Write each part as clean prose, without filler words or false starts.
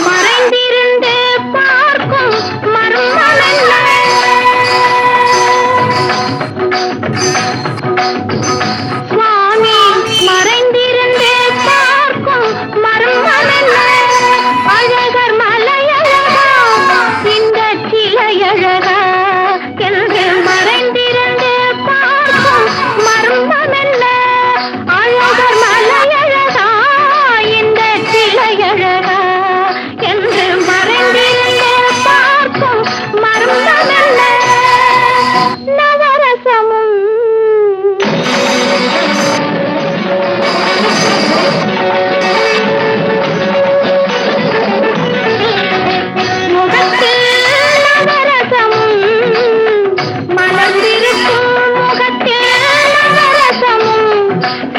மறைந்திருந்து பார்க்கும் மர்மமெல்ல சுவாமி, மறைந்திருந்து பார்க்கும் மர்மமெல்ல அழகர் மலையழகா இந்த சிலையழகா என்று மறைந்திருந்து பார்க்கும் மர்மமெல்ல அழகர் மலையழகா இந்த சிலையழகா என்று மறைந்திருந்து பார்க்கும் மர்மமெல்ல நவரசமும் முகத்தில் நவரசமும் மலர்ந்திருக்கும் முகத்தில் நவரசமும்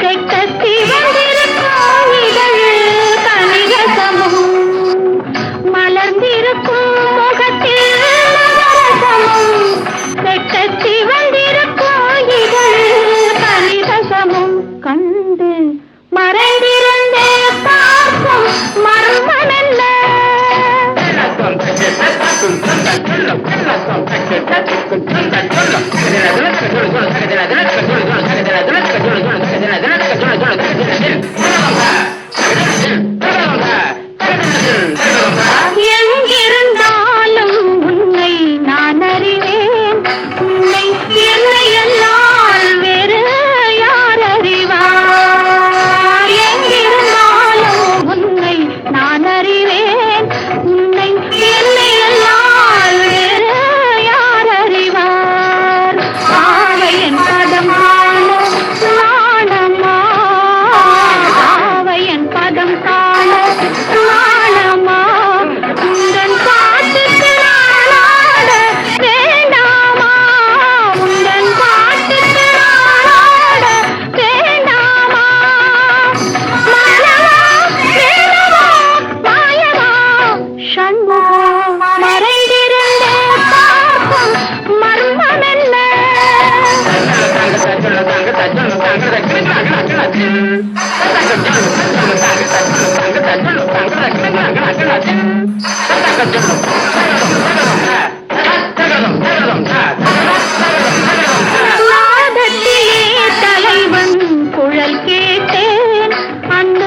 செக்கத்தி வந்திருக்கும் இதழில் கனிரசமும் மலர்ந்திருக்கும் முகத்தில் நவரசமும் செக்கத்தி வந்திருக்கும் இதழில் கனிரசமும் கண்டு மறைந்திருந்தே பார்க்கும் மர்மமெல்ல எங்கிருந்தாலும் உன்னை நான் அறிவேன். உன்னை என்னை அல்லால் வேறு யார் அறிவார்? எங்கிருந்தாலும் உன்னை நான் அறிவேன். உன்னை என்னை அல்லால் வேறு யார் அறிவார்? ஆவையன் பதம் காண நாணமா, ஆவையன் பதம் காண நாணமா, உந்தன் பாட்டுக்கு நானாட வேண்டாமா, உந்தன் பாட்டுக்கு நானாட வேண்டாமா, மாலவா வேலவா மாயவா சண்முகா மறைந்திருந்தே பார்க்கும் மர்மமெல்ல நாதத்திலே தலைவன் குழல் கேட்டேன். அந்த